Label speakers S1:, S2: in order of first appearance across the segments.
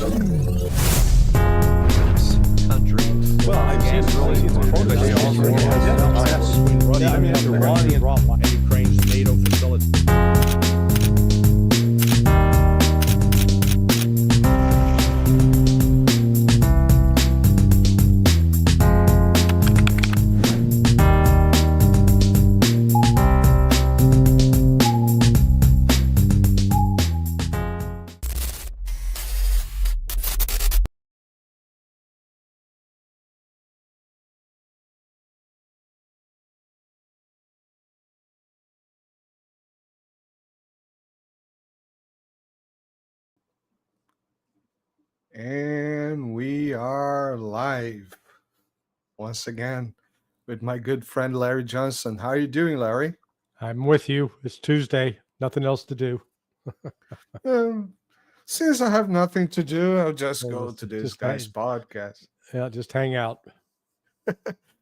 S1: country.
S2: Well, I've seen but they also have Iran and Ukraine's NATO facility.
S3: And we are live once again with my good friend Larry Johnson. How are you doing, Larry?
S2: I'm with you. It's Tuesday. Nothing else to do.
S3: Since I have nothing to do, I'll just go to this guy's podcast.
S2: Yeah, just hang out.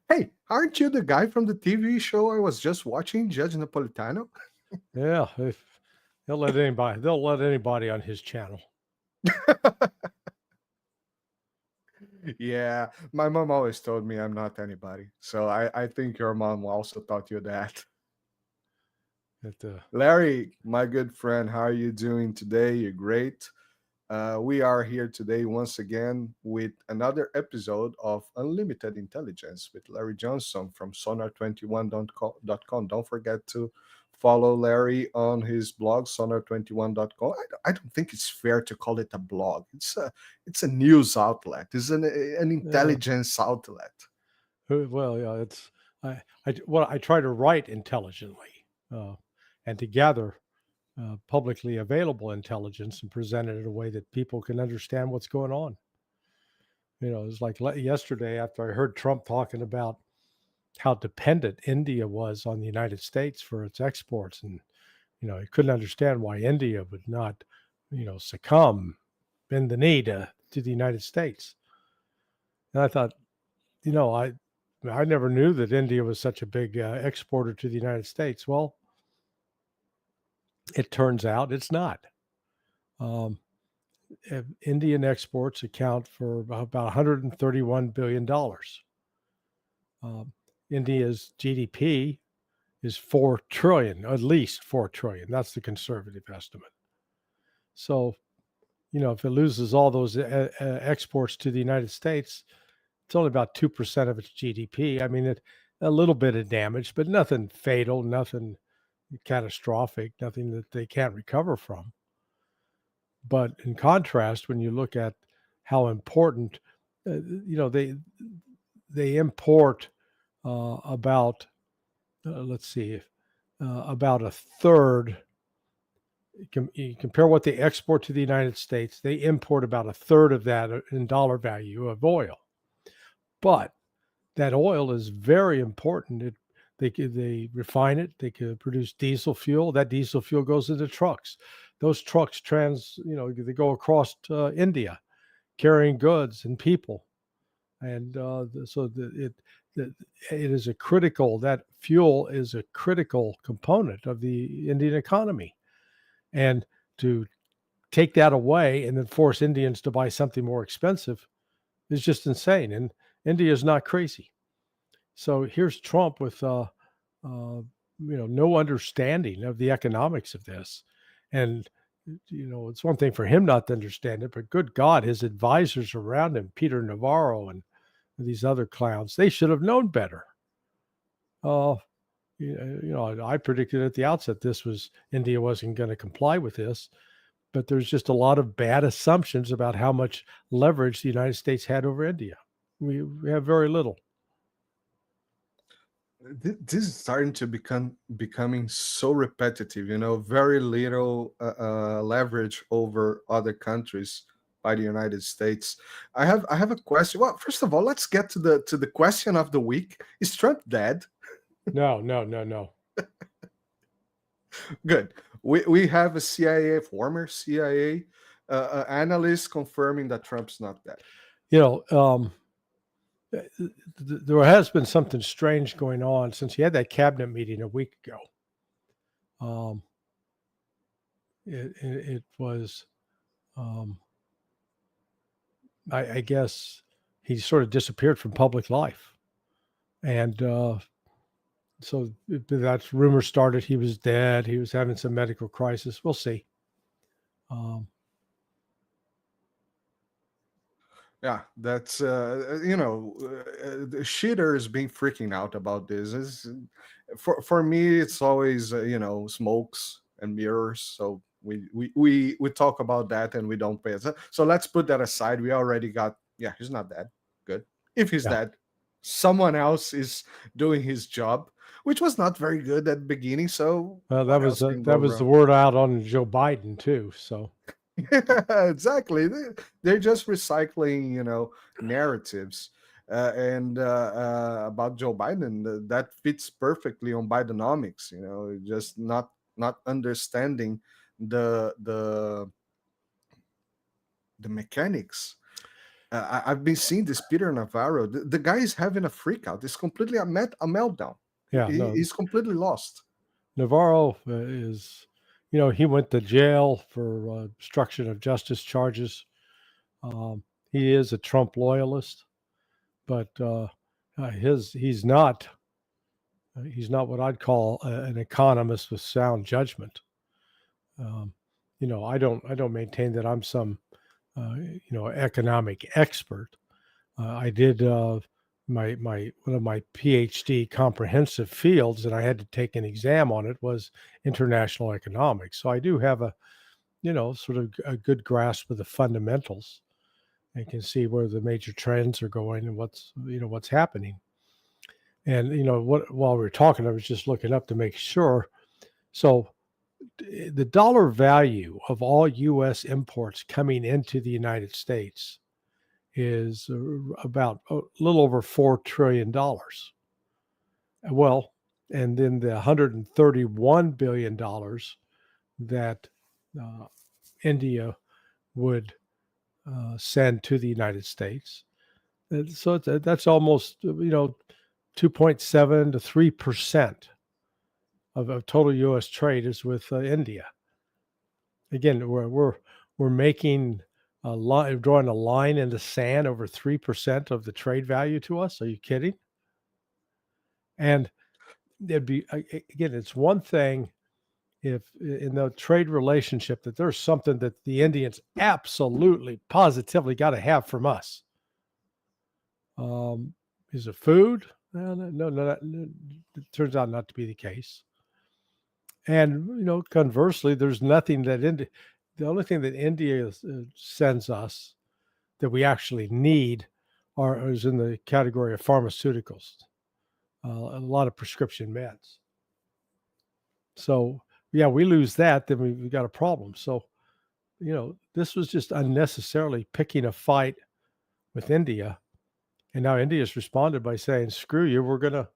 S3: Hey, aren't you the guy from the TV show I was just watching, Judge Napolitano?
S2: Yeah, if they'll let anybody on his channel.
S3: Yeah, my mom always told me I'm not anybody. So I think your mom also taught you that. Larry, my good friend, how are you doing today? You're great. We are here today once again with another episode of Unlimited Intelligence with Larry Johnson from sonar21.com. Don't forget to follow Larry on his blog, sonar21.com. I don't think it's fair to call it a blog. It's a news outlet. It's an intelligence outlet.
S2: Well, yeah, I try to write intelligently and to gather publicly available intelligence and present it in a way that people can understand what's going on. You know, it's like yesterday after I heard Trump talking about how dependent India was on the United States for its exports. And, you know, he couldn't understand why India would not, succumb, bend the knee to the United States. And I thought, I never knew that India was such a big exporter to the United States. Well, it turns out it's not. Indian exports account for about $131 billion. India's GDP is 4 trillion, at least 4 trillion. That's the conservative estimate. So, if it loses all those exports to the United States, it's only about 2% of its GDP. I mean, a little bit of damage, but nothing fatal, nothing catastrophic, nothing that they can't recover from. But in contrast, when you look at how important, they import about a third. You compare what they export to the United States, they import about a third of that in dollar value of oil. But that oil is very important. They refine it. They can produce diesel fuel. That diesel fuel goes into trucks. Those trucks they go across India, carrying goods and people, and that fuel is a critical component of the Indian economy. And to take that away and then force Indians to buy something more expensive is just insane. And India is not crazy. So here's Trump with no understanding of the economics of this. And it's one thing for him not to understand it, but good God, his advisors around him, Peter Navarro and these other clowns, they should have known better. I predicted at the outset India wasn't going to comply with this, but there's just a lot of bad assumptions about how much leverage the United States had over India. We have very little.
S3: This is starting to becoming so repetitive. Very little leverage over other countries by the United States. I have a question. Well, first of all, let's get to the question of the week. Is Trump dead?
S2: No.
S3: Good. We have a former CIA analyst confirming that Trump's not dead.
S2: There has been something strange going on since he had that cabinet meeting a week ago. It was I guess he sort of disappeared from public life. And so that's rumor started. He was dead. He was having some medical crisis. We'll see.
S3: Yeah, that's the shitters been freaking out about this. For me, it's always smokes and mirrors. So we talk about that and we don't pay attention. So let's put that aside. We already got, yeah, he's not dead. Good. If he's
S2: Yeah.
S3: dead, someone else is doing his job, which was not very good at the beginning. So
S2: Well,
S3: what else can go
S2: that was the
S3: wrong?
S2: word out on Joe Biden too. So
S3: Yeah, exactly. They're just recycling, narratives. And about Joe Biden, that fits perfectly on Bidenomics. Just not understanding the the the mechanics. I've been seeing this Peter Navarro. The guy is having a freak out. It's completely a meltdown.
S2: yeah, no,
S3: He's completely lost.
S2: Navarro is, he went to jail for obstruction of justice charges. He is a Trump loyalist, but he's not what I'd call an economist with sound judgment. I don't maintain that I'm some economic expert. I did my one of my PhD comprehensive fields, and I had to take an exam on it, was international economics. So I do have a sort of a good grasp of the fundamentals and can see where the major trends are going and what's happening. And while we were talking, I was just looking up to make sure. So the dollar value of all U.S. imports coming into the United States is about a little over $4 trillion. Well, and then the $131 billion that India would send to the United States. And so that's almost 2.7 to 3% of total U.S. trade is with India. Again, we're making drawing a line in the sand over 3% of the trade value to us. Are you kidding? And it'd be, again, it's one thing if in the trade relationship that there's something that the Indians absolutely positively got to have from us. Is it food? No, it turns out not to be the case. And conversely, there's nothing that the only thing that India sends us that we actually need is in the category of pharmaceuticals, a lot of prescription meds. So yeah, we lose that, then we've got a problem. So this was just unnecessarily picking a fight with India, and now India's responded by saying, "Screw you, we're gonna,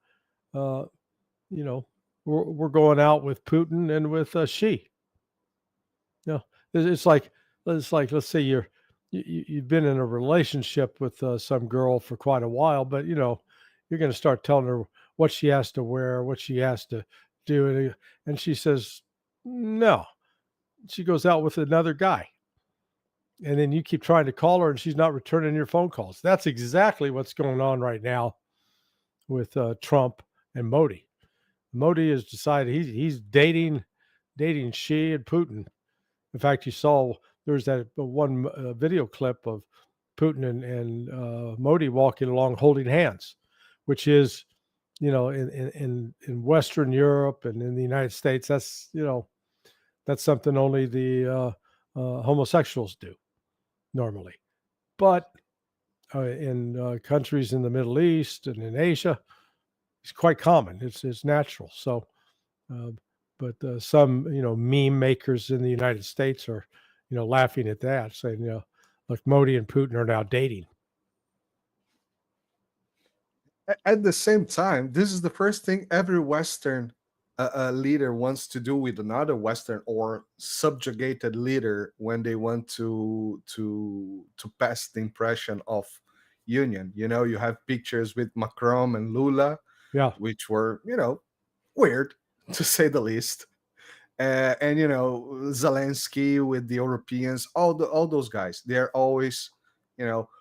S2: we're going out with Putin and with Xi." It's like let's say you've been in a relationship with some girl for quite a while, but you're going to start telling her what she has to wear, what she has to do, and she says no. She goes out with another guy, and then you keep trying to call her, and she's not returning your phone calls. That's exactly what's going on right now with Trump and Modi. Modi has decided he's dating Xi and Putin. In fact, you saw there's that one video clip of Putin and Modi walking along holding hands, which is, in Western Europe and in the United States, that's something only the homosexuals do normally. But in countries in the Middle East and in Asia, it's quite common. It's natural. So, but some meme makers in the United States are laughing at that, saying look, Modi and Putin are now dating.
S3: At the same time, this is the first thing every Western leader wants to do with another Western or subjugated leader when they want to pass the impression of union. You have pictures with Macron and Lula,
S2: Yeah,
S3: which were weird to say the least. And Zelensky with the Europeans, all those guys, they're always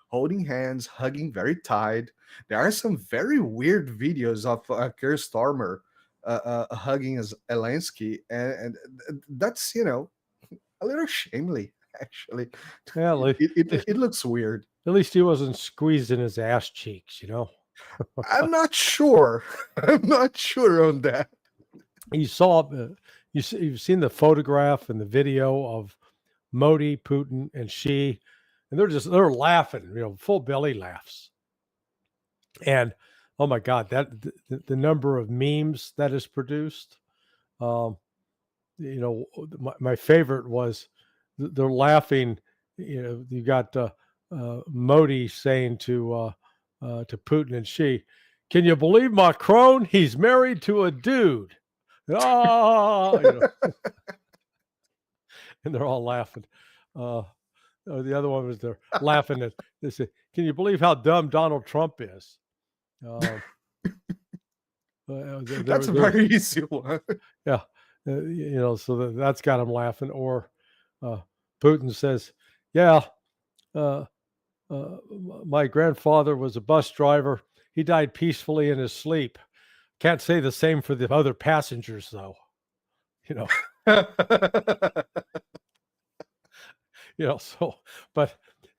S3: holding hands, hugging very tight. There are some very weird videos of Keir Starmer hugging Zelensky, and that's a little shamely, actually.
S2: Yeah,
S3: It looks weird.
S2: at least he wasn't squeezing his ass cheeks,
S3: I'm not sure. I'm not sure on that.
S2: You saw, you've seen the photograph and the video of Modi, Putin, and Xi, and they're laughing, full belly laughs. And oh my God, the number of memes that is produced. My favorite was they're laughing. You got Modi saying to Putin and Xi, "Can you believe Macron? He's married to a dude." And they're all laughing. The other one was they're laughing at. They said, "Can you believe how dumb Donald Trump is?"
S3: That's a very easy one.
S2: Yeah, so that's got him laughing. Or Putin says, "Yeah, my grandfather was a bus driver. He died peacefully in his sleep. Can't say the same for the other passengers, though."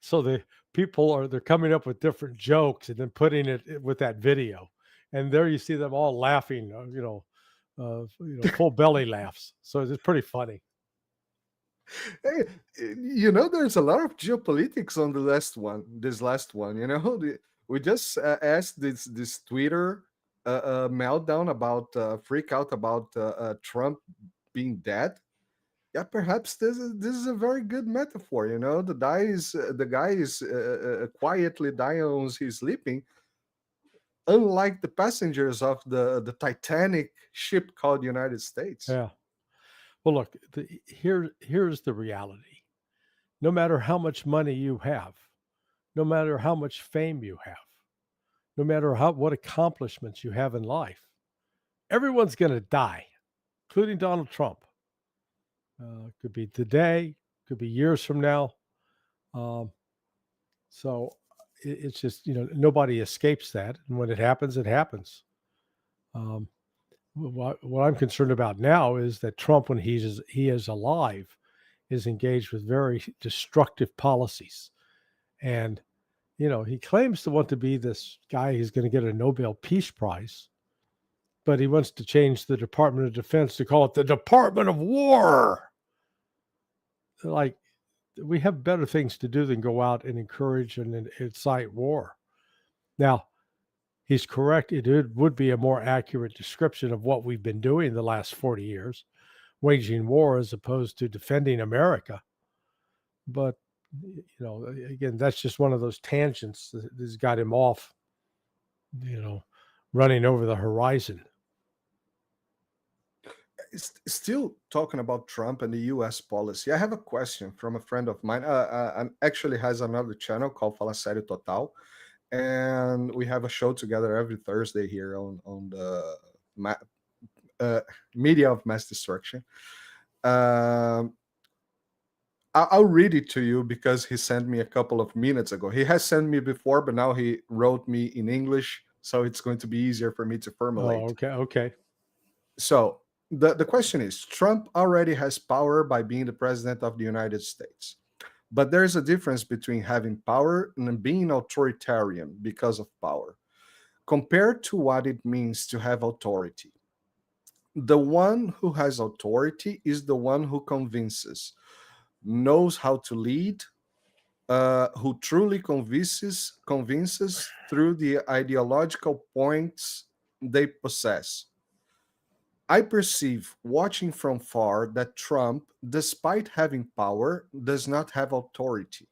S2: So the people they're coming up with different jokes and then putting it with that video, and there you see them all laughing, full belly laughs. So it's pretty funny.
S3: Hey, there's a lot of geopolitics on this last one. We just asked this Twitter meltdown about freak out about Trump being dead. Yeah, perhaps this is a very good metaphor. The guy is quietly dying on his sleeping, unlike the passengers of the Titanic ship called United States.
S2: Yeah. Well, look, here's the reality. No matter how much money you have, no matter how much fame you have, no matter what accomplishments you have in life, everyone's going to die, including Donald Trump. Could be today, could be years from now. So it's just, nobody escapes that. And when it happens, it happens. What I'm concerned about now is that Trump, when he is alive, is engaged with very destructive policies. And, he claims to want to be this guy who's going to get a Nobel Peace Prize, but he wants to change the Department of Defense to call it the Department of War. Like, we have better things to do than go out and encourage and incite war. Now, he's correct. It would be a more accurate description of what we've been doing the last 40 years, waging war as opposed to defending America. But, again, that's just one of those tangents that has got him off, running over the horizon.
S3: Still talking about Trump and the U.S. policy, I have a question from a friend of mine. And actually has another channel called Fala Sério Total, and we have a show together every Thursday here on the media of mass destruction. I'll read it to you because he sent me a couple of minutes ago. He has sent me before, but now he wrote me in English, so it's going to be easier for me to formulate.
S2: Oh, okay.
S3: So the question is, Trump already has power by being the president of the United States. But there's a difference between having power and being authoritarian because of power, compared to what it means to have authority. The one who has authority is the one who convinces, knows how to lead, who truly convinces through the ideological points they possess. I perceive, watching from far, that Trump, despite having power, does not have authority,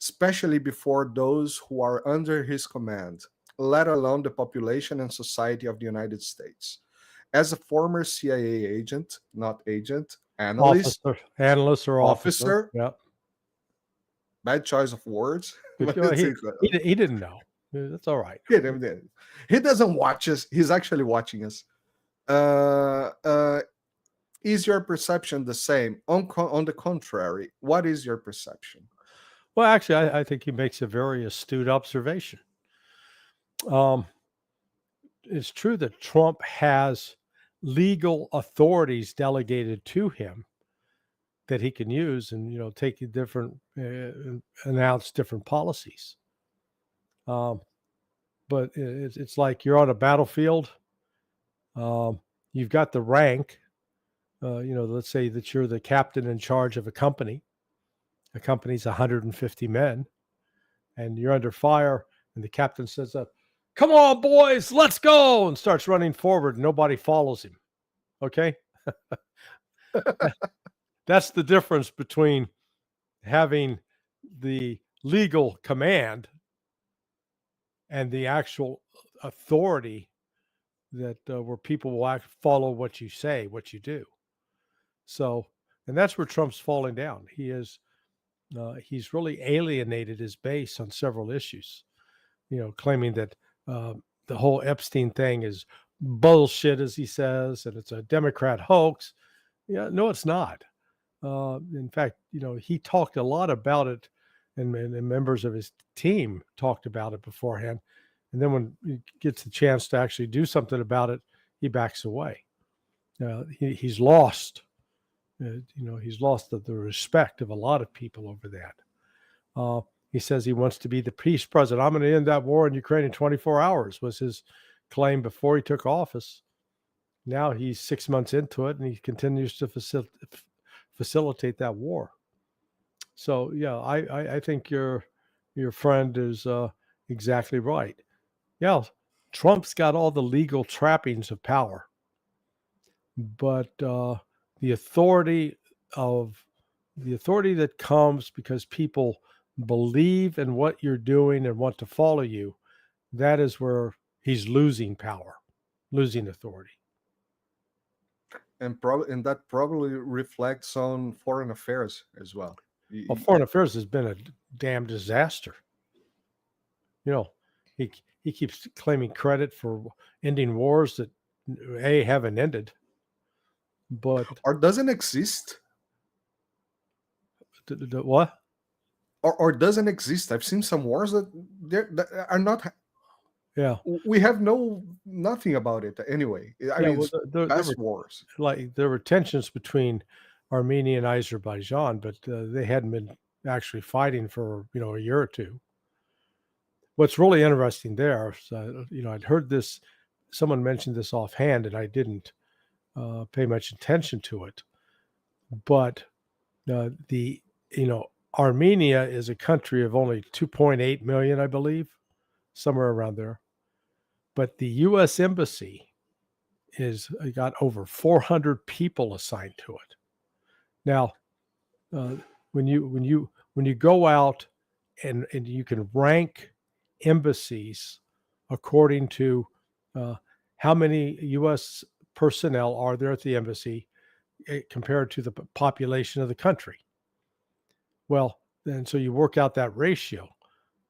S3: especially before those who are under his command, let alone the population and society of the United States. As a former CIA agent, not agent, analyst,
S2: analyst or officer.
S3: Yeah. Bad choice of words.
S2: He didn't know. That's all right.
S3: He doesn't watch us. He's actually watching us. Is your perception the same? On the contrary, what is your perception?
S2: Well, actually, I think he makes a very astute observation. It's true that Trump has legal authorities delegated to him that he can use and take different announce different policies. But it's like you're on a battlefield. You've got the rank. Let's say that you're the captain in charge of a company. A company's 150 men, and you're under fire. And the captain says, "Come on, boys, let's go!" and starts running forward. And nobody follows him. Okay, that's the difference between having the legal command and the actual authority that where people will follow what you say, what you do. So, and that's where Trump's falling down. He's really alienated his base on several issues. Claiming that the whole Epstein thing is bullshit, as he says, and it's a Democrat hoax. Yeah, no, it's not. In fact, he talked a lot about it, and members of his team talked about it beforehand. And then when he gets the chance to actually do something about it, he backs away. He's lost. He's lost the respect of a lot of people over that. He says he wants to be the peace president. I'm going to end that war in Ukraine in 24 hours was his claim before he took office. Now he's 6 months into it, and he continues to facilitate that war. So, yeah, I think your friend is exactly right. Yeah, Trump's got all the legal trappings of power, but the authority that comes because people believe in what you're doing and want to follow you, that is where he's losing power, losing authority.
S3: And that probably reflects on foreign affairs as well.
S2: Well, foreign affairs has been a damn disaster. He keeps claiming credit for ending wars that haven't ended. But
S3: or doesn't exist.
S2: What?
S3: Or doesn't exist. I've seen some wars that are not.
S2: Yeah,
S3: we have nothing about it anyway. I mean, there were wars.
S2: Like there were tensions between Armenia and Azerbaijan, but they hadn't been actually fighting for a year or two. What's really interesting there, I'd heard this. Someone mentioned this offhand, and I didn't pay much attention to it. But Armenia is a country of only 2.8 million, I believe, somewhere around there. But the U.S. Embassy got over 400 people assigned to it. Now, when you go out and you can rank embassies according to how many U.S. personnel are there at the embassy compared to the population of the country. Well, then so you work out that ratio.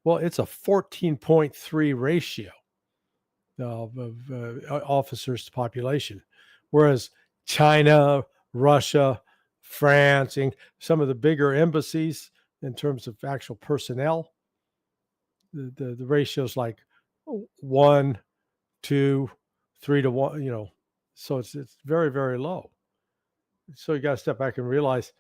S2: Well, it's a 14.3 ratio of officers to population, whereas China, Russia, France, and some of the bigger embassies in terms of actual personnel, the ratio is like 1, 2, 3 to 1. So it's very, very low. So you got to step back and realize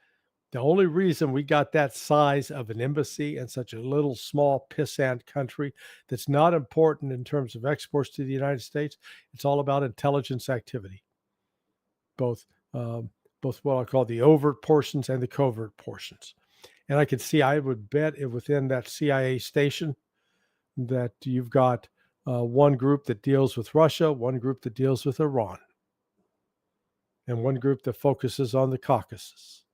S2: the only reason we got that size of an embassy in such a little, small, pissant country that's not important in terms of exports to the United States, it's all about intelligence activity, both what I call the overt portions and the covert portions. And I would bet within that CIA station that you've got one group that deals with Russia, one group that deals with Iran, and one group that focuses on the Caucasus.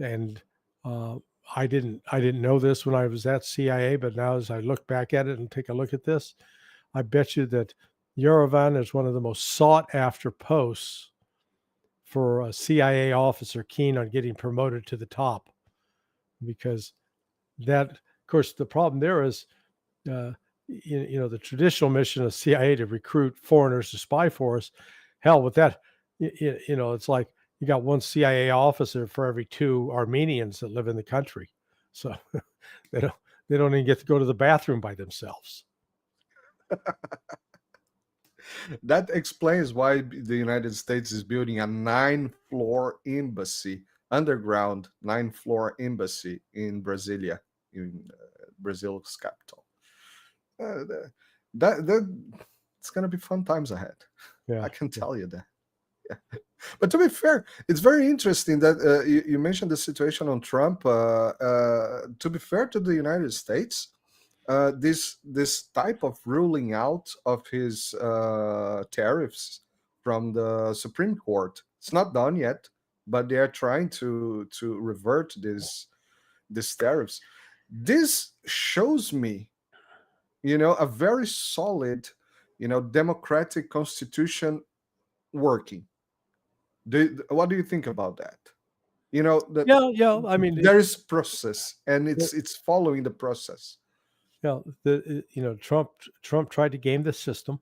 S2: And I didn't know this when I was at CIA, but now as I look back at it and take a look at this, I bet you that Yerevan is one of the most sought after posts for a CIA officer keen on getting promoted to the top, because that, of course, the problem there is, the traditional mission of CIA to recruit foreigners to spy for us. Hell, with that, it's like you got one CIA officer for every 2 Armenians that live in the country. So they don't even get to go to the bathroom by themselves.
S3: That explains why the United States is building a 9-floor embassy, underground 9-floor embassy in Brasilia, in Brazil's capital. It's going to be fun times ahead.
S2: Yeah,
S3: I can tell you that. Yeah. But to be fair, it's very interesting that you mentioned the situation on Trump. To be fair to the United States, this type of ruling out of his tariffs from the Supreme Court, it's not done yet, but they are trying to revert these tariffs. This shows me, a very solid, democratic constitution working. What do you think about that? That
S2: yeah. I mean,
S3: there is process, and it's following the process.
S2: Trump tried to game the system.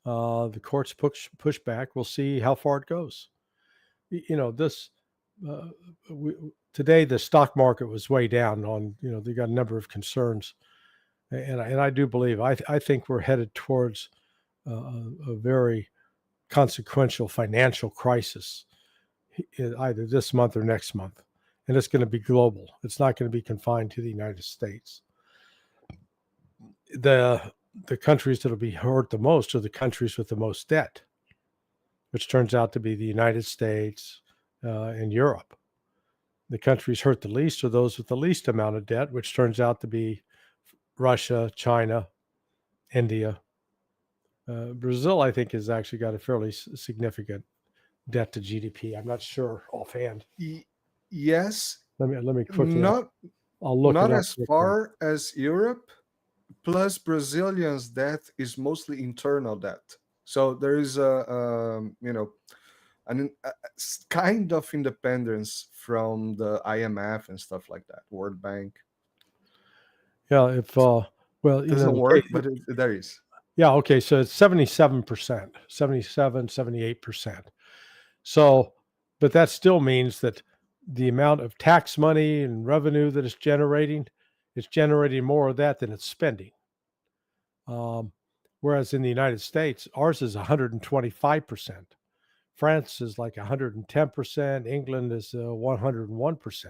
S2: The courts push back. We'll see how far it goes. Today the stock market was way down on, they got a number of concerns, and I do believe I think we're headed towards a very consequential financial crisis, either this month or next month, and it's going to be global. It's not going to be confined to the United States. The countries that'll be hurt the most are the countries with the most debt, which turns out to be the United States and Europe. The countries hurt the least are those with the least amount of debt, which turns out to be Russia, China, India. Brazil, I think, has actually got a fairly significant debt to GDP. I'm not sure offhand.
S3: Yes.
S2: Let me quickly.
S3: I'll look. Not as far as Europe. Plus, Brazilians' debt is mostly internal debt. So there is a kind of independence from the IMF and stuff like that, World Bank.
S2: Yeah, it
S3: doesn't work, but there is.
S2: Yeah, okay, so it's 77%, 78%. So, but that still means that the amount of tax money and revenue that it's generating more of that than it's spending. Whereas in the United States, ours is 125%. France is like 110%. England is 101%.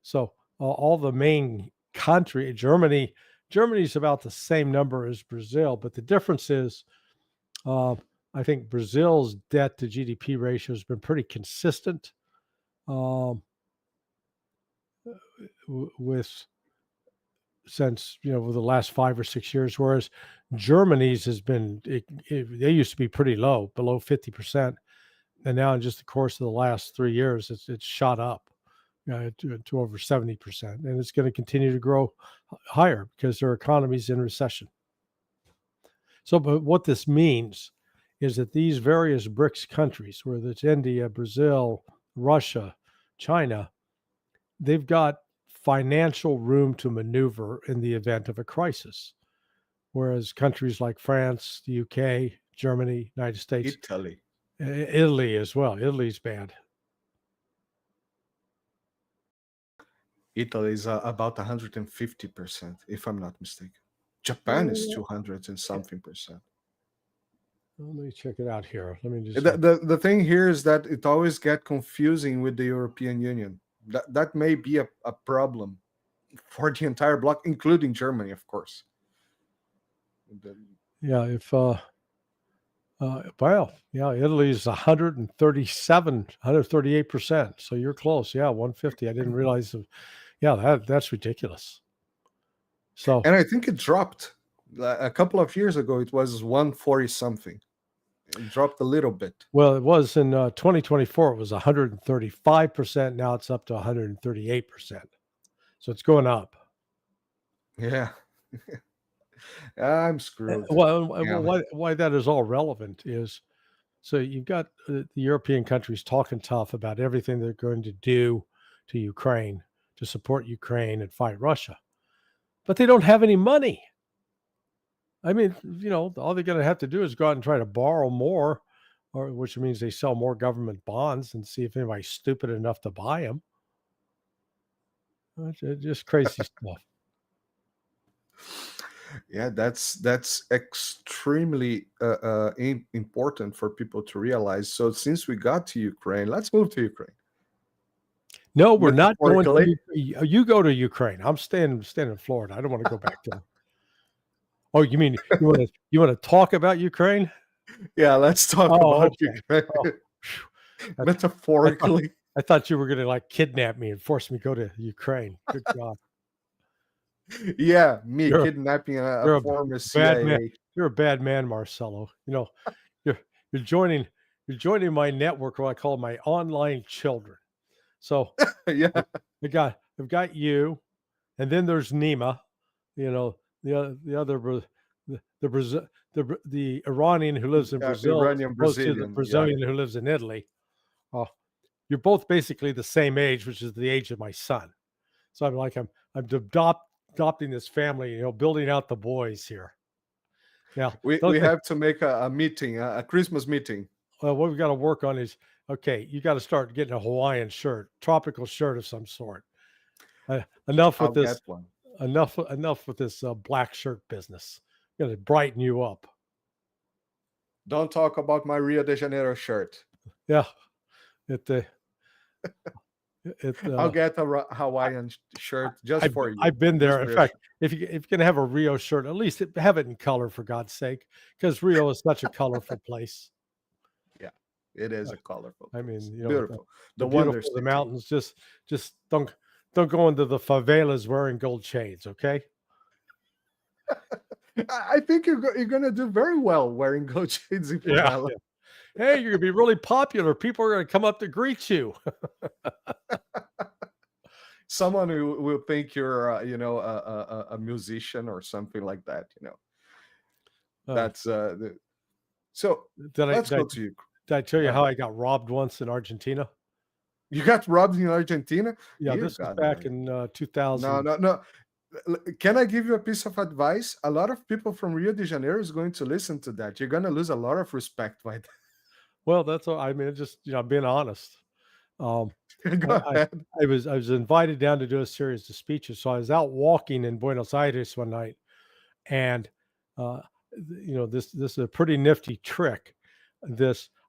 S2: So all the main country, Germany's about the same number as Brazil, but the difference is, I think Brazil's debt to GDP ratio has been pretty consistent since over the last 5 or 6 years, whereas Germany's has been, they used to be pretty low, below 50%, and now in just the course of the last 3 years, it's shot up to over 70%, and it's going to continue to grow higher because their economy's in recession. So, but what this means is that these various BRICS countries, whether it's India, Brazil, Russia, China, they've got financial room to maneuver in the event of a crisis. Whereas countries like France, the UK, Germany, United States, Italy as well. Italy's bad.
S3: Italy is about 150%, if I'm not mistaken. Japan is 200 and something percent.
S2: Let me check it out here. Let me just.
S3: The thing here is that it always gets confusing with the European Union. That may be a problem for the entire bloc, including Germany, of course.
S2: Yeah, Italy's 138%. So you're close. Yeah, 150. I didn't realize. That's ridiculous. So,
S3: and I think it dropped a couple of years ago. It was 140 something. It dropped a little bit.
S2: Well, it was in 2024. It was 135%. Now it's up to 138%. So it's going up.
S3: Yeah. I'm screwed.
S2: Well, why that is all relevant is, so you've got the European countries talking tough about everything they're going to do to Ukraine, to support Ukraine and fight Russia, but they don't have any money. I mean, all they're going to have to do is go out and try to borrow more, which means they sell more government bonds and see if anybody's stupid enough to buy them. Just crazy stuff.
S3: Yeah, that's extremely important for people to realize. So since we got to Ukraine, let's move to Ukraine.
S2: No, we're not going to
S3: Metaphorically.
S2: Ukraine. You go to Ukraine. I'm staying in Florida. I don't want to go back there. Oh, you mean you want to talk about Ukraine?
S3: Yeah, let's talk
S2: Oh,
S3: about
S2: okay.
S3: Ukraine.
S2: Oh, phew.
S3: Metaphorically.
S2: I thought you were going to like kidnap me and force me to go to Ukraine. Good God.
S3: Yeah, me
S2: You're
S3: kidnapping
S2: you're
S3: a
S2: a
S3: former
S2: bad man.
S3: CIA.
S2: You're a bad man, Marcelo. You're you're joining my network, what I call my online children. So
S3: Yeah,
S2: I've got you, and then there's Nima, the other the Brazil the Iranian who lives in Brazil, as
S3: Iranian
S2: opposed to the
S3: Brazilian. Yeah,
S2: Brazilian who lives in Italy. Oh, you're both basically the same age, which is the age of my son. So I'm adopting this family, building out the boys here. Now,
S3: we have to make a meeting, a Christmas meeting.
S2: well, what we've got to work on is, okay, you got to start getting a Hawaiian shirt, tropical shirt of some sort. Enough with
S3: I'll
S2: this.
S3: get one.
S2: Enough with this black shirt business. Going to brighten you up.
S3: Don't talk about my Rio de Janeiro shirt.
S2: Yeah, it.
S3: I'll get a Hawaiian shirt just for you.
S2: I've been there. In
S3: Just for
S2: fact, if you're going to have a Rio shirt, at least have it in color, for God's sake, because Rio is such a colorful place.
S3: Yeah, it is a colorful.
S2: I mean,
S3: place.
S2: you know,
S3: beautiful.
S2: The
S3: Wonder
S2: beautiful, the
S3: City.
S2: mountains. Just don't go into the favelas wearing gold chains. Okay.
S3: I think you're gonna do very well wearing gold chains in
S2: Yeah.
S3: favela.
S2: Hey, you're gonna be really popular. People are gonna come up to greet you.
S3: Someone who will think you're, a musician or something like that. That's so.
S2: Did I,
S3: Let's
S2: did,
S3: go
S2: I,
S3: to you.
S2: did I tell you
S3: Go
S2: how
S3: ahead.
S2: I got robbed once in Argentina?
S3: You got robbed in Argentina?
S2: Yeah,
S3: Dear
S2: this was
S3: God,
S2: back
S3: man.
S2: in 2000.
S3: No. Can I give you a piece of advice? A lot of people from Rio de Janeiro is going to listen to that. You're going to lose a lot of respect by
S2: Well, that's all. I mean, just I'm being honest. Um,
S3: that. Go
S2: I, I
S3: ahead.
S2: I was invited down to do a series of speeches, so I was out walking in Buenos Aires one night, and uh, this is a pretty nifty trick.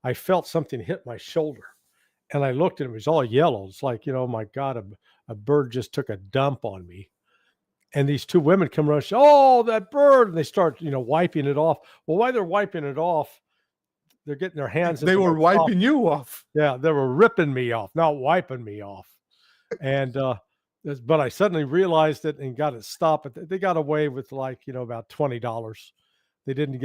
S2: I felt something hit my shoulder, and I looked, and it was all yellow. It's like, my God, a bird just took a dump on me. And these two women come rushing, oh, that bird, and they start, wiping it off. Well, while they're wiping it off, they're getting their hands
S3: They
S2: into
S3: were
S2: my top.
S3: wiping you off.
S2: Yeah, they were ripping me off, not wiping me off. And but I suddenly realized it and got it stopped. But they got away with about $20. They didn't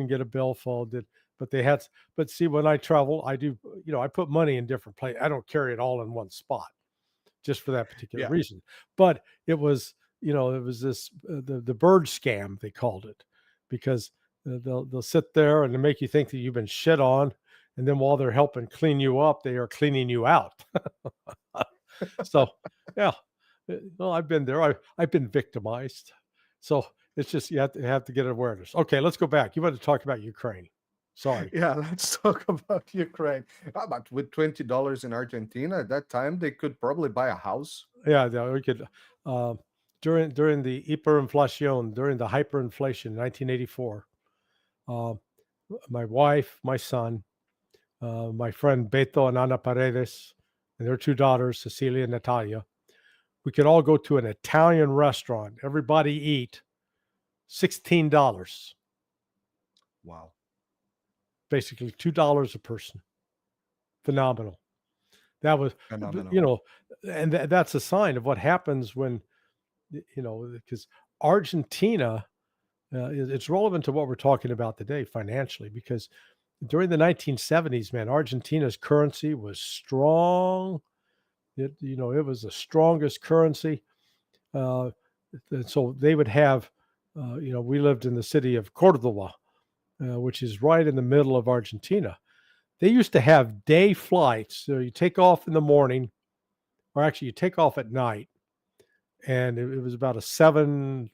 S2: get a billfold. But they had. But see, when I travel, I do. I put money in different places. I don't carry it all in one spot, just for that particular
S3: Yeah.
S2: reason. But it was this the bird scam, they called it, because they'll sit there and they make you think that you've been shit on, and then while they're helping clean you up, they are cleaning you out. So, yeah, well, I've been there. I've been victimized. So it's just you have to get awareness. Okay, let's go back. You want to talk about Ukraine? Sorry.
S3: Yeah, let's talk about Ukraine. But with $20 in Argentina at that time, they could probably buy a house.
S2: Yeah, we could. During the hyperinflation, during the hyperinflation, in 1984, my wife, my son, my friend Beto and Ana Paredes, and their two daughters, Cecilia and Natalia, we could all go to an Italian restaurant. Everybody eat $16.
S3: Wow.
S2: Basically $2 a person. Phenomenal. That was,
S3: Phenomenal.
S2: and that's a sign of what happens when, because Argentina, it's relevant to what we're talking about today financially, because during the 1970s, man, Argentina's currency was strong. It was the strongest currency. And so they would have, we lived in the city of Cordoba, which is right in the middle of Argentina. They used to have day flights. So you take off in the morning, or actually you take off at night. And it was about a 7-8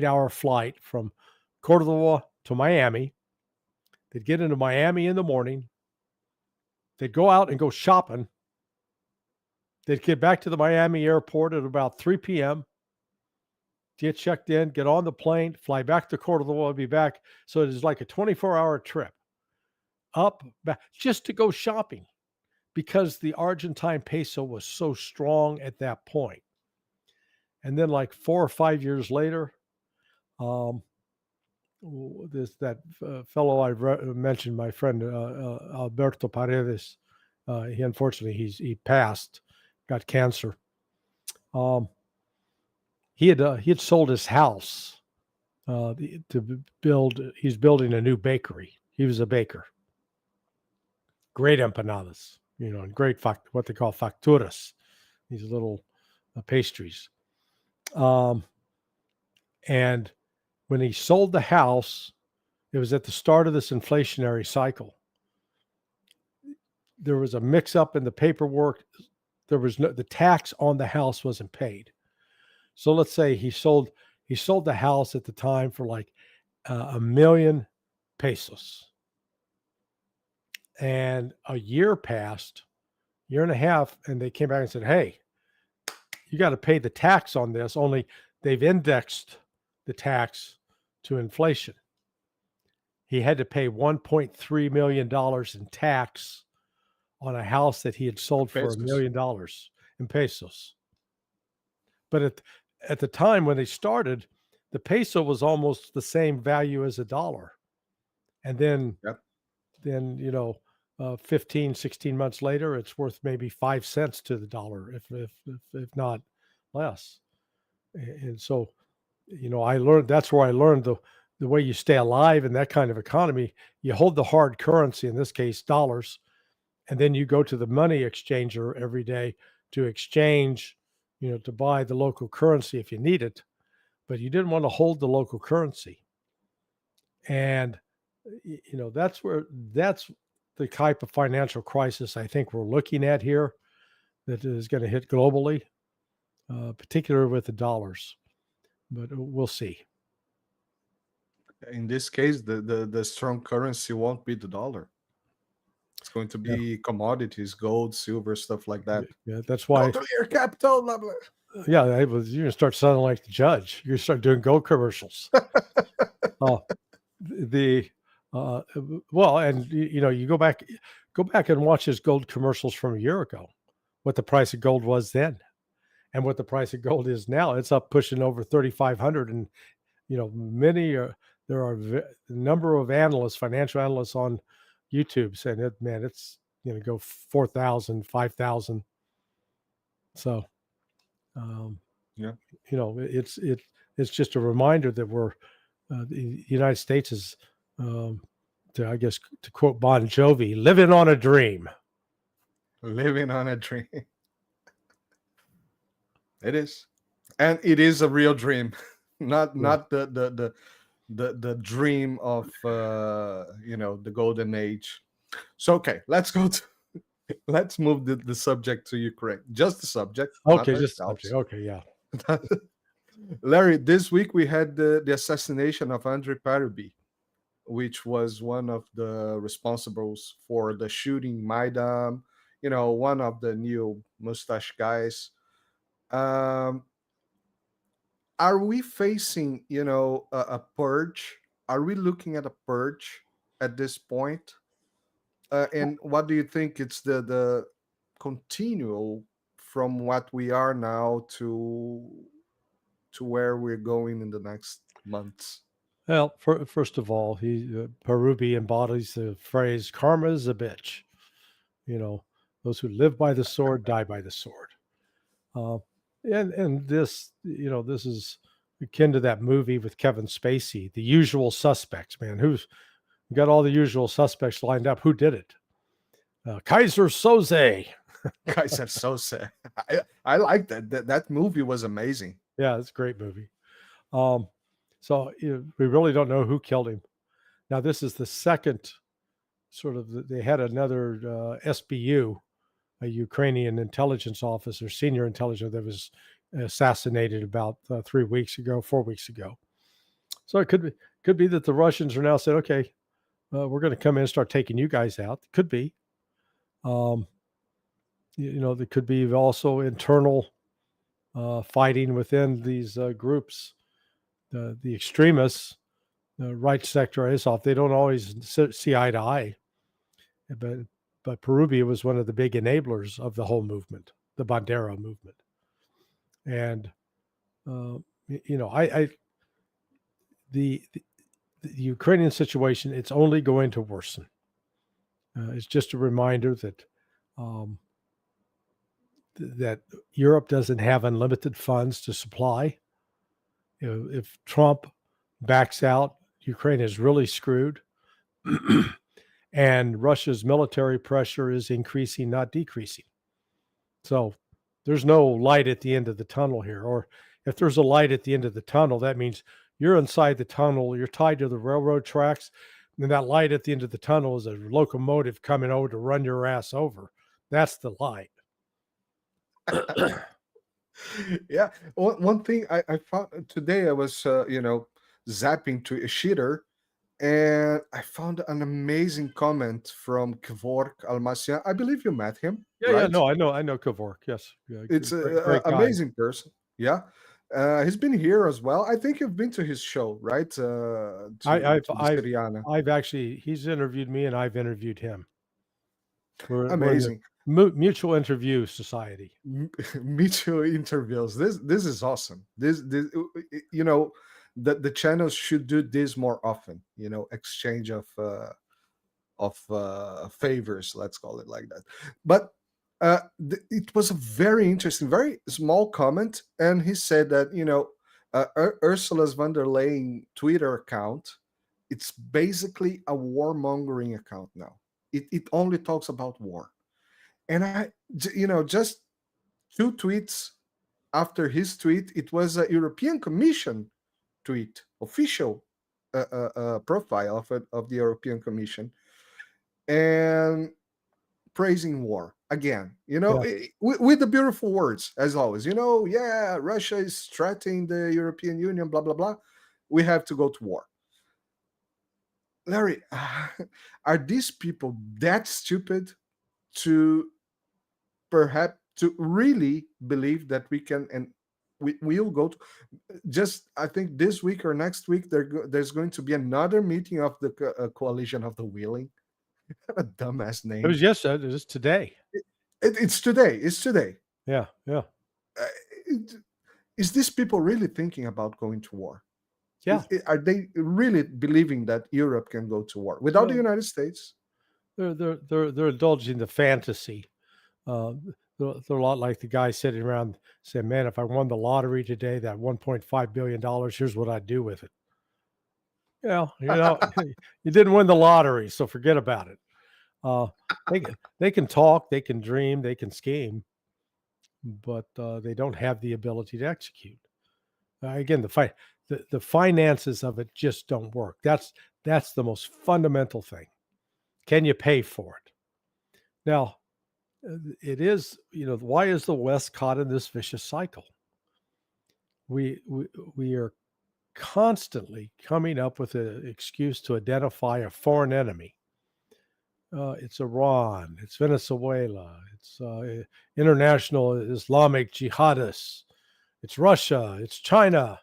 S2: hour flight from Cordoba to Miami. They'd get into Miami in the morning. They'd go out and go shopping. They'd get back to the Miami airport at about 3 p.m., get checked in, get on the plane, fly back to Cordoba, be back. So it is like a 24-hour trip up, back, just to go shopping because the Argentine peso was so strong at that point. And then like 4 or 5 years later, fellow I mentioned, my friend Alberto Paredes, he unfortunately he passed, got cancer. He had sold his house to build. He's building a new bakery. He was a baker. Great empanadas, and great what they call facturas, these little pastries. And when he sold the house, it was at the start of this inflationary cycle. There was a mix-up in the paperwork. The tax on the house wasn't paid. So let's say he sold the house at the time for like 1 million pesos. And a year passed, year and a half, and they came back and said, hey, you got to pay the tax on this. Only they've indexed the tax to inflation. He had to pay $1.3 million in tax on a house that he had sold for $1 million in pesos. But at the time when they started, the peso was almost the same value as a dollar. And then, 15, 16 months later, it's worth maybe 5 cents to the dollar, if not less. And so, that's where I learned the way you stay alive in that kind of economy. You hold the hard currency, in this case, dollars, and then you go to the money exchanger every day to exchange, to buy the local currency if you need it, but you didn't want to hold the local currency. And, that's the type of financial crisis I think we're looking at here that is going to hit globally, particularly with the dollars, but we'll see.
S3: In this case, the strong currency won't be the dollar. It's going to be commodities, gold, silver, stuff like that.
S2: Yeah, that's why.
S3: Go to your capital, blah, blah.
S2: Yeah, you're going to start sounding like the judge. You're going to start doing gold commercials. You go back and watch his gold commercials from a year ago, what the price of gold was then and what the price of gold is now. It's up pushing over 3,500. And, there are a number of analysts, financial analysts on YouTube saying, it's going to go 4,000, 5,000. So, it's just a reminder that we're, the United States is, to quote Bon Jovi, living on a dream.
S3: Living on a dream. It is. And it is a real dream. Not the dream of the golden age. So let's move the subject to Ukraine. Just the subject.
S2: Okay, just the subject. Okay, yeah.
S3: Larry, this week we had the assassination of Andrei Parubi, which was one of the responsibles for the shooting Maidan, one of the new mustache guys. Are we facing, a purge? Are we looking at a purge at this point? And what do you think it's the continual from what we are now to where we're going in the next months?
S2: Well, first of all, Parubi embodies the phrase "karma is a bitch." Those who live by the sword die by the sword. And this, this is akin to that movie with Kevin Spacey, The Usual Suspects. Man, who's got all the usual suspects lined up? Who did it? Kaiser Soze.
S3: Kaiser Soze. I like that. That movie was amazing.
S2: Yeah, it's a great movie. So we really don't know who killed him. Now, this is the second they had another SBU, a Ukrainian intelligence officer, senior intelligence, that was assassinated about 4 weeks ago. So it could be that the Russians are now saying, okay, we're going to come in and start taking you guys out. Could be. There could be also internal fighting within these groups. The extremists, the right sector, Azov, they don't always see eye to eye. But Perubia was one of the big enablers of the whole movement, the Bandera movement. And, the Ukrainian situation, it's only going to worsen. It's just a reminder that that Europe doesn't have unlimited funds to supply. If Trump backs out, Ukraine is really screwed. And Russia's military pressure is increasing, not decreasing. So there's no light at the end of the tunnel here. Or if there's a light at the end of the tunnel, that means you're inside the tunnel, you're tied to the railroad tracks, and that light at the end of the tunnel is a locomotive coming over to run your ass over. That's the light.
S3: Yeah. One thing I found today, I was, zapping to a shitter, and I found an amazing comment from Kvork Almasian. I believe you met him,
S2: Yeah,
S3: right?
S2: no, I know Kvork. Yes, yeah,
S3: It's
S2: great guy.
S3: amazing person. Yeah. He's been here as well. I think you've been to his show, right? To the Siriana.
S2: I've actually, he's interviewed me and I've interviewed him. We're in the
S3: Amazing.
S2: mutual interview society.
S3: Mutual interviews. This is awesome. This the channels should do this more often. Exchange of favors. Let's call it like that. But it was a very interesting, very small comment, and he said that Ursula von der Leyen Twitter account, it's basically a warmongering account now. It only talks about war, and just 2 tweets after his tweet, it was a European Commission tweet, official profile of the European Commission, and praising war again, with the beautiful words as always. Yeah, Russia is threatening the European Union, blah blah blah. We have to go to war. Larry, are these people that stupid to perhaps to really believe that we can and we'll go to just, I think this week or next week there's going to be another meeting of the coalition of the willing. A dumbass name.
S2: It was yesterday. It was today.
S3: It's today. It's today.
S2: Yeah.
S3: Is these people really thinking about going to war?
S2: Yeah.
S3: Are they really believing that Europe can go to war without the United States?
S2: They're indulging the fantasy. They're a lot like the guy sitting around saying, "Man, if I won the lottery today, that $1.5 billion, here's what I'd do with it." You didn't win the lottery, so forget about it. They can talk, they can dream, they can scheme, but they don't have the ability to execute. Again, the finances of it just don't work. That's the most fundamental thing. Can you pay for it? Now, it is, why is the West caught in this vicious cycle? We are constantly coming up with an excuse to identify a foreign enemy. It's Iran, it's Venezuela, it's international Islamic jihadists, it's Russia, it's China.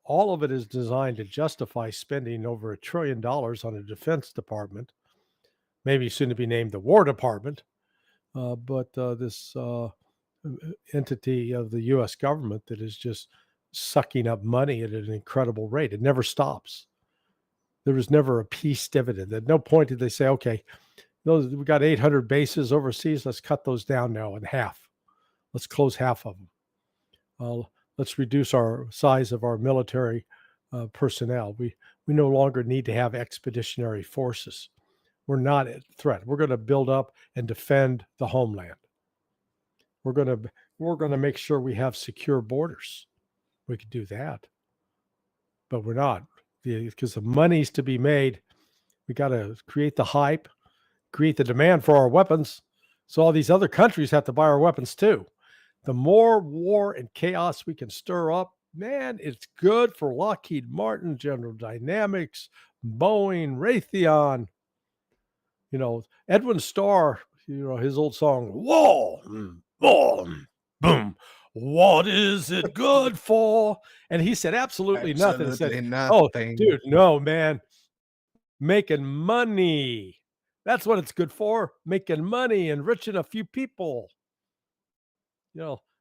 S2: All of it is designed to justify spending over $1 trillion on a defense department, maybe soon to be named the War Department, but this entity of the U.S. government that is just sucking up money at an incredible rate. It never stops. There was never a peace dividend. At no point did they say, okay, we got 800 bases overseas. Let's cut those down now in half. Let's close half of them. Let's reduce our size of our military personnel. We no longer need to have expeditionary forces. We're not a threat. We're going to build up and defend the homeland. We're going to make sure we have secure borders. We could do that, but we're not, because the money's to be made. We got to create the hype, create the demand for our weapons, so all these other countries have to buy our weapons too. The more war and chaos we can stir up, man, it's good for Lockheed Martin, General Dynamics, Boeing, Raytheon. Edwin Starr his old song, "War, war, boom. What is it good for?" And he said absolutely nothing. Said,
S3: Absolutely
S2: "Oh,
S3: nothing.
S2: dude, no, man, making money. That's what it's good for. Making money, enriching a few people."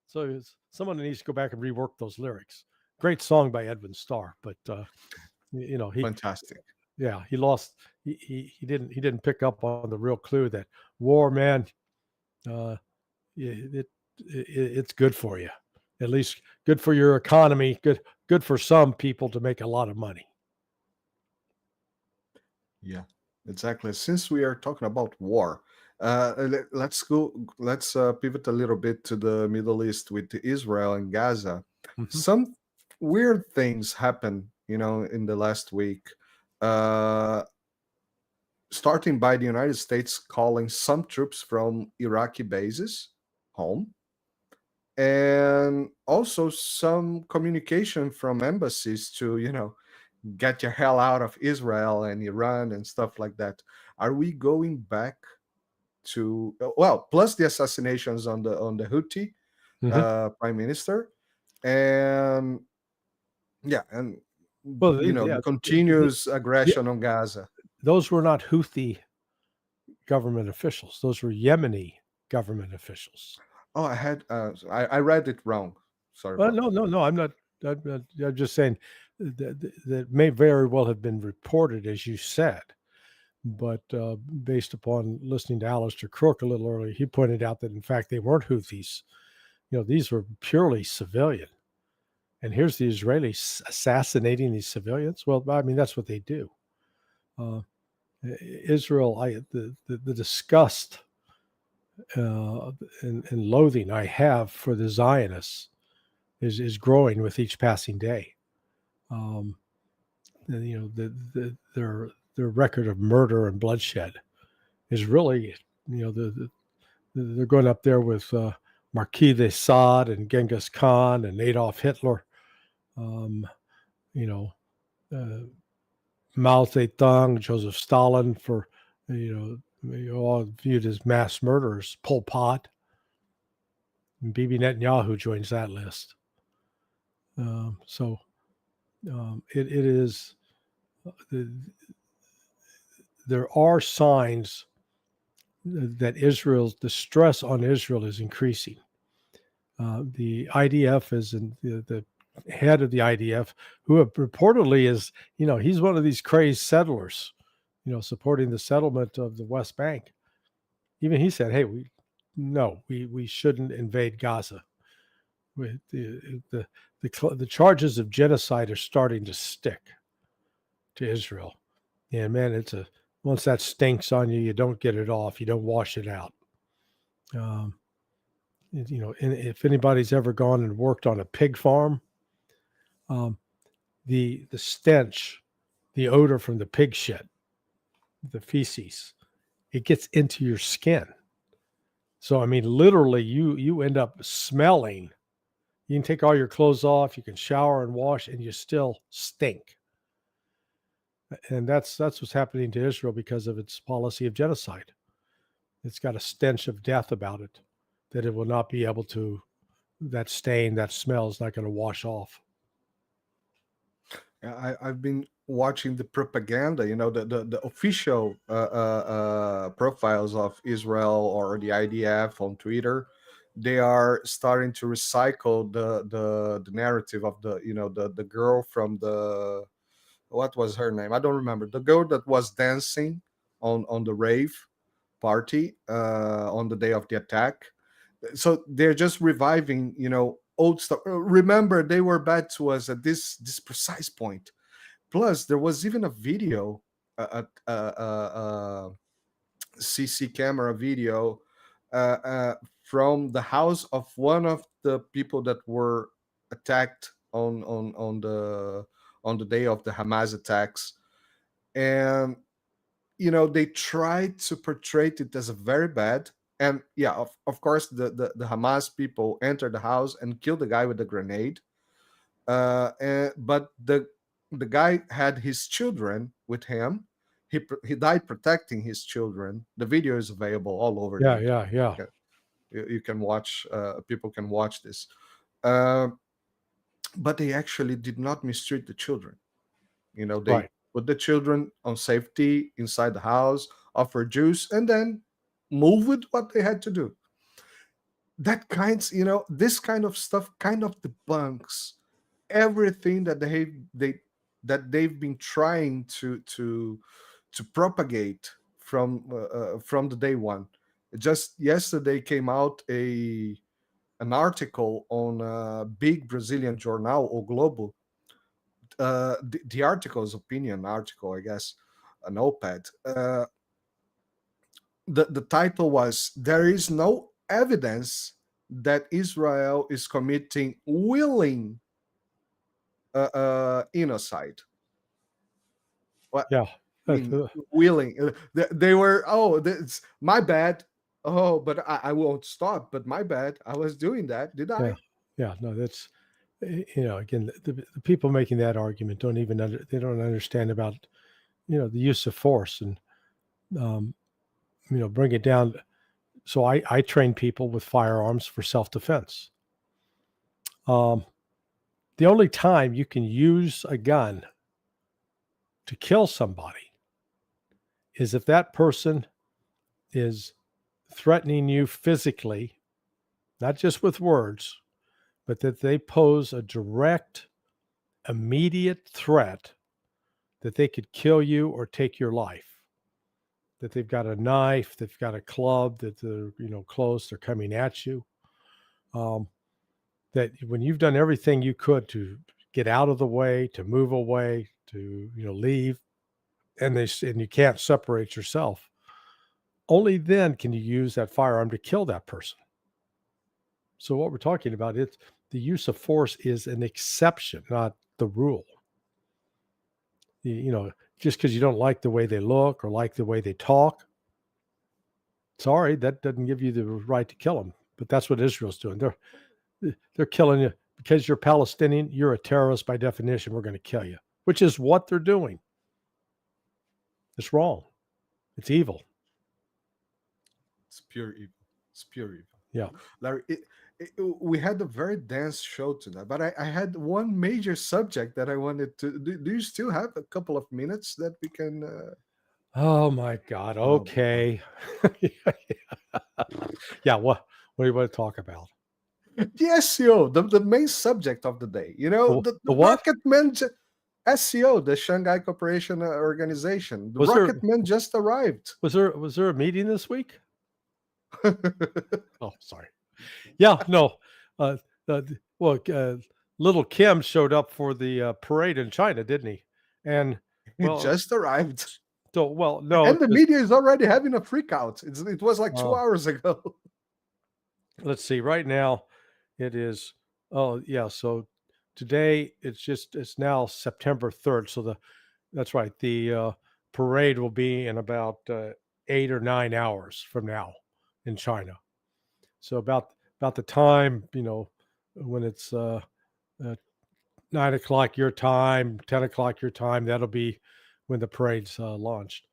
S2: So someone needs to go back and rework those lyrics. Great song by Edwin Starr, but he
S3: Fantastic.
S2: he lost. He didn't pick up on the real clue that war, man. Uh, it's good for you, at least good for your economy. Good for some people to make a lot of money.
S3: Yeah, exactly. Since we are talking about war, let's go. Let's pivot a little bit to the Middle East with Israel and Gaza.
S2: Mhm.
S3: Some weird things happen, in the last week. Uh, Starting by the United States calling some troops from Iraqi bases home, and also some communication from embassies to, get your hell out of Israel and Iran and stuff like that. Are we going back to, well, plus the assassinations on the Houthi
S2: Mhm.
S3: prime minister, and yeah, and
S2: Well,
S3: the continuous aggression on Gaza.
S2: those were not Houthi government officials. Those were Yemeni government officials.
S3: Oh, I read it wrong. Sorry
S2: Well,
S3: about
S2: no,
S3: that.
S2: no, no. I'm just saying that may very well have been reported, as you said, but based upon listening to Alistair Crook a little earlier, he pointed out that in fact they weren't Houthis. These were purely civilian. And here's the Israelis assassinating these civilians. Well, I mean that's what they do. Uh, Israel, the disgust and loathing I have for the Zionists is growing with each passing day. Um, their record of murder and bloodshed is really, they're going up there with Marquis de Sade and Genghis Khan and Adolf Hitler. Um, you know, uh, Mao Zedong, Joseph Stalin, for all viewed as mass murderers. Pol Pot and Bibi Netanyahu joins that list. It is. There are signs that the stress on Israel is increasing. The IDF is in the head of the IDF, who reportedly is, he's one of these crazed settlers, supporting the settlement of the West Bank. Even he said, "Hey, we shouldn't invade Gaza." The charges of genocide are starting to stick to Israel. Yeah, man, once that stinks on you, you don't get it off. You don't wash it out. Um, and if anybody's ever gone and worked on a pig farm, um, the stench, the odor from the pig shit, the feces, it gets into your skin. So I mean, literally, you end up smelling. You can take all your clothes off, you can shower and wash, and you still stink. And that's what's happening to Israel because of its policy of genocide. It's got a stench of death about it that it will not be able to. That stain, that smell is not going to wash off.
S3: I've been watching the propaganda, the official profiles of Israel or the IDF on Twitter. They are starting to recycle the narrative of the girl from the, what was her name? I don't remember. The girl that was dancing on the rave party on the day of the attack. So they're just reviving, old stuff. Remember, they were bad to us at this precise point. Plus, there was even a video, CC camera video, from the house of one of the people that were attacked on the day of the Hamas attacks, and they tried to portray it as a very bad. And yeah, of course, the Hamas people entered the house and killed the guy with the grenade. But the guy had his children with him, he died protecting his children. The video is available all over
S2: Yeah,
S3: the
S2: yeah, yeah.
S3: internet. You can watch. People can watch this. Uh, but they actually did not mistreat the children. They
S2: Right.
S3: put the children on safety inside the house, offer juice, and then move with what they had to do. This kind of stuff kind of debunks everything that they've been trying to propagate from the day one. Just yesterday came out an article on a big Brazilian journal, O Globo. The article is opinion article, I guess, an op-ed. The title was, "There is no evidence that Israel is committing willing genocide." What
S2: Yeah.
S3: I mean, willing? They were, oh, that's my bad. Oh, but I won't stop. But my bad. I was doing that. Did
S2: Yeah.
S3: I?
S2: Yeah. No, that's, again, the people making that argument don't even they don't understand about, the use of force and, bring it down. So I train people with firearms for self-defense. The only time you can use a gun to kill somebody is if that person is threatening you physically, not just with words, but that they pose a direct, immediate threat that they could kill you or take your life. That they've got a knife, they've got a club, that they're, close, they're coming at you. That when you've done everything you could to get out of the way, to move away, to, leave, and you can't separate yourself, only then can you use that firearm to kill that person. So what we're talking about, it's the use of force is an exception, not the rule. Just because you don't like the way they look or like the way they talk, sorry, that doesn't give you the right to kill them. But that's what Israel's doing. They're killing you because you're Palestinian. You're a terrorist by definition. We're going to kill you, which is what they're doing. It's wrong. It's evil.
S3: It's pure evil. It's pure evil.
S2: Yeah.
S3: Larry, we had a very dense show tonight, but I had one major subject that I wanted to. Do you still have a couple of minutes that we can?
S2: Oh my God.
S3: Oh my
S2: Okay. Yeah. What do you want to talk about?
S3: The SEO, the main subject of the day. The
S2: what?
S3: Rocket Man. SEO, the Shanghai Cooperation Organization. The Rocket Man just arrived.
S2: Was there a meeting this week? Oh, sorry. Yeah, no. Little Kim showed up for the parade in China, didn't he? And
S3: He just arrived.
S2: So, no.
S3: And the media is already having a freak out. It was like 2 hours ago.
S2: Let's see. Right now, it is. Oh, yeah. So today it's now September 3rd. So that's right. The parade will be in about 8 or 9 hours from now in China. So about the time, when it's 9 o'clock your time, 10 o'clock your time, that'll be when the parade's launched.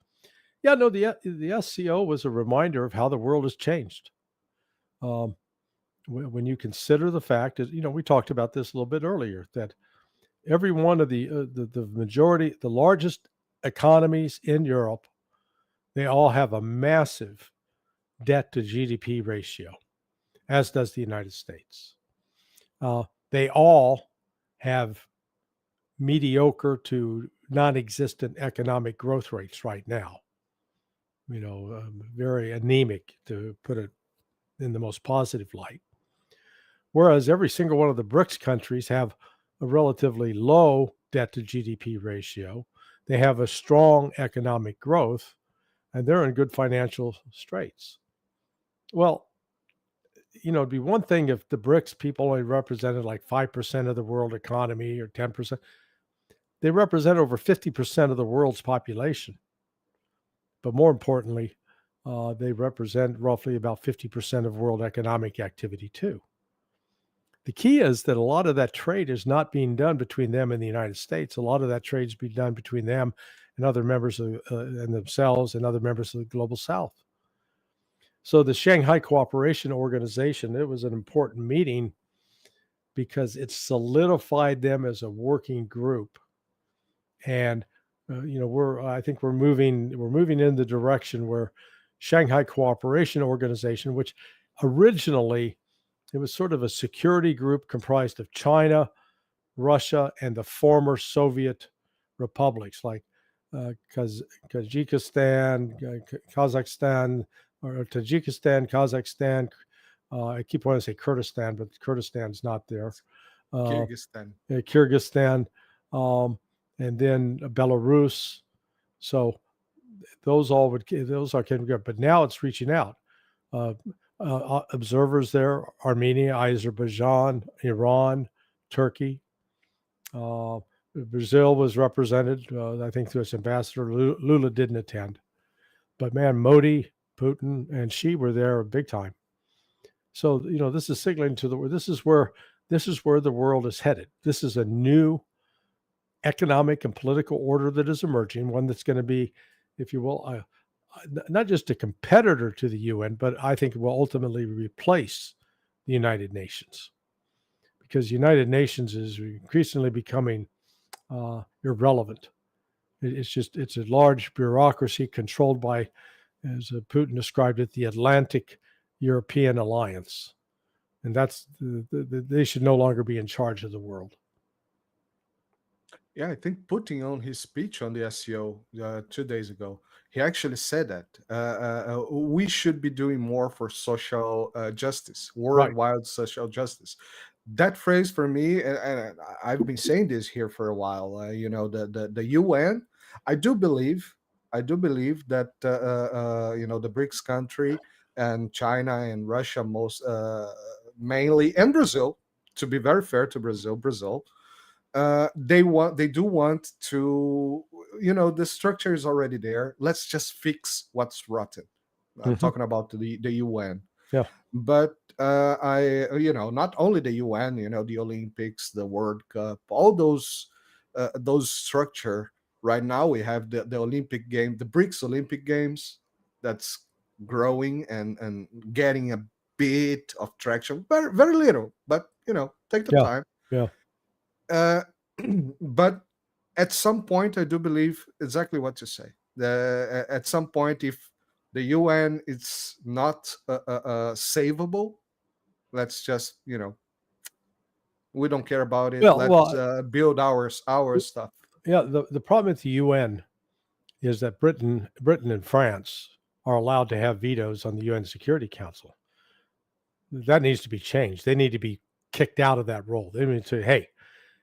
S2: Yeah, no, the SCO was a reminder of how the world has changed. When you consider the fact that, we talked about this a little bit earlier, that every one of the majority, the largest economies in Europe, they all have a massive debt to GDP ratio, as does the United States. They all have mediocre to non-existent economic growth rates right now. Very anemic, to put it in the most positive light. Whereas every single one of the BRICS countries have a relatively low debt to GDP ratio. They have a strong economic growth, and they're in good financial straits. Well, it'd be one thing if the BRICS people only represented like 5% of the world economy or 10%. They represent over 50% of the world's population. But more importantly, they represent roughly about 50% of world economic activity too. The key is that a lot of that trade is not being done between them and the United States. A lot of that trade is being done between them and other members of and themselves and other members of the global South. So the Shanghai Cooperation Organization, it was an important meeting because it solidified them as a working group. And I think we're moving in the direction where Shanghai Cooperation Organization, which originally it was sort of a security group comprised of China, Russia, and the former Soviet republics like Tajikistan, Kazakhstan, or Tajikistan, Kazakhstan. I keep wanting to say Kurdistan, but Kurdistan's not there.
S3: Kyrgyzstan.
S2: Kyrgyzstan, and then Belarus. So those are good. But now it's reaching out. Observers there: Armenia, Azerbaijan, Iran, Turkey. Brazil was represented, I think, through its ambassador. Lula didn't attend, but man, Modi, Putin, and Xi were there big time. So this is signaling to the world. This is where the world is headed. This is a new economic and political order that is emerging. One that's going to be, if you will, not just a competitor to the UN, but I think it will ultimately replace the United Nations, because the United Nations is increasingly becoming irrelevant. It's a large bureaucracy controlled by, as Putin described it, the Atlantic European Alliance. And that's they should no longer be in charge of the world.
S3: Yeah, I think Putin on his speech on the SEO 2 days ago, he actually said that we should be doing more for social justice, worldwide social justice. That phrase for me, and I've been saying this here for a while. The UN. I do believe that the BRICS country and China and Russia mainly, and Brazil. To be very fair to Brazil. They do want to, the structure is already there. Let's just fix what's rotten. I'm talking about the UN.
S2: Yeah.
S3: But not only the UN, the Olympics, the World Cup, all those structure. Right now we have the Olympic game, the BRICS Olympic Games, that's growing and getting a bit of traction. Very, very little, but take the time.
S2: Yeah.
S3: But at some point, I do believe exactly what you say. At some point, if the UN is not savable, let's just we don't care about it. Let's build our stuff.
S2: Yeah, the problem with the UN is that Britain and France are allowed to have vetoes on the UN Security Council. That needs to be changed. They need to be kicked out of that role. They need to say, hey,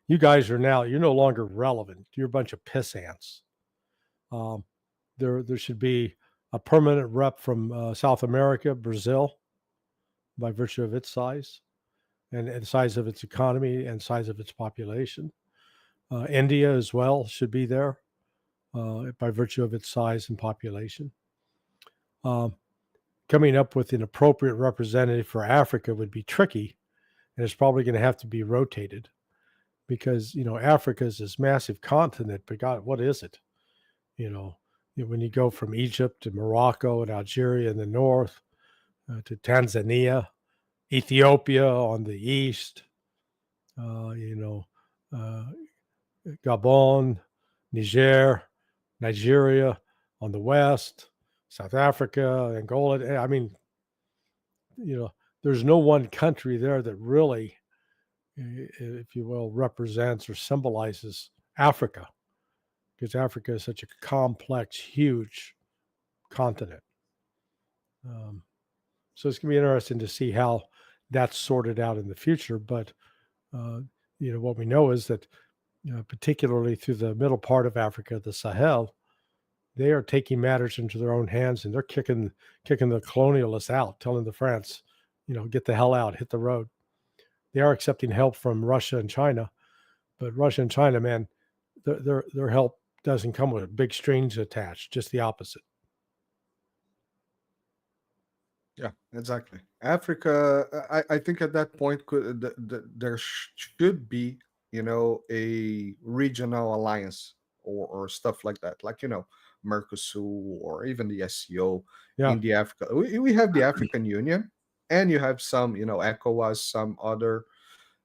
S2: you guys you're no longer relevant. You're a bunch of piss ants. There should be a permanent rep from South America, Brazil, by virtue of its size and the size of its economy and size of its population. India as well should be there by virtue of its size and population. Coming up with an appropriate representative for Africa would be tricky, and it's probably going to have to be rotated because, Africa is this massive continent, but God, what is it? When you go from Egypt to Morocco and Algeria in the north, to Tanzania, Ethiopia on the east, Gabon, Nigeria on the west, South Africa, Angola. I mean, there's no one country there that really, if you will, represents or symbolizes Africa, because Africa is such a complex, huge continent. So it's going to be interesting to see how that's sorted out in the future. But, what we know is that, particularly through the middle part of Africa, the Sahel, they are taking matters into their own hands, and they're kicking the colonialists out, telling the France, get the hell out, hit the road. They are accepting help from Russia and China, but Russia and China, man, their help doesn't come with big strings attached, just the opposite.
S3: Yeah, exactly. Africa, I think at that point there should be, a regional alliance or stuff like that, like Mercosur or even the SEO
S2: Yeah.
S3: in the Africa. We have the African Union, and you have some ECOWAS, some other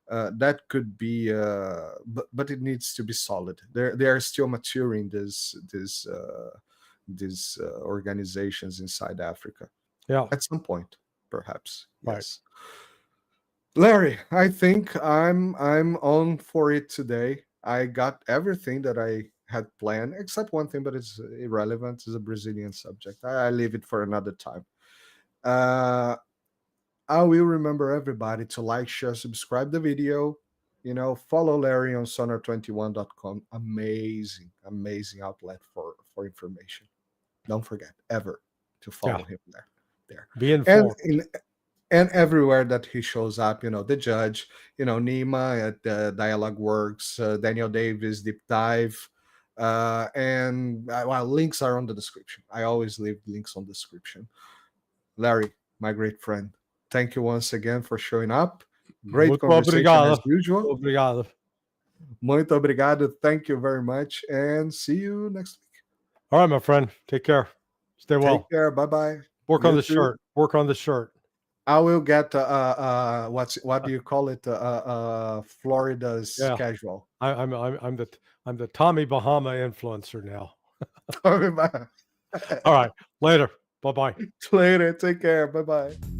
S3: that could be, but it needs to be solid. They are still maturing these organizations inside Africa.
S2: Yeah.
S3: At some point, perhaps.
S2: Right.
S3: Yes. Larry, I think I'm on for it today. I got everything that I had planned, except one thing, but it's irrelevant. It's a Brazilian subject. I leave it for another time. I will remember everybody to like, share, subscribe the video. Follow Larry on sonar21.com. Amazing, amazing outlet for information. Don't forget ever to follow him there.
S2: Be informed.
S3: And everywhere that he shows up, the judge, Nima at Dialogue Works, Daniel Davis, Deep Dive, and links are on the description. I always leave links on the description. Larry, my great friend, thank you once again for showing up. Great
S2: Muito
S3: conversation
S2: obrigado.
S3: as usual.
S2: Obrigado.
S3: Muito obrigado. Thank you very much, and see you next week.
S2: All right, my friend. Take care. Stay well.
S3: Take care. Bye-bye.
S2: Work on the shirt. Work on the shirt.
S3: I will get what do you call it? Florida's casual.
S2: I'm the Tommy Bahama influencer now.
S3: All
S2: right. Later. Bye-bye.
S3: Later. Take care. Bye-bye.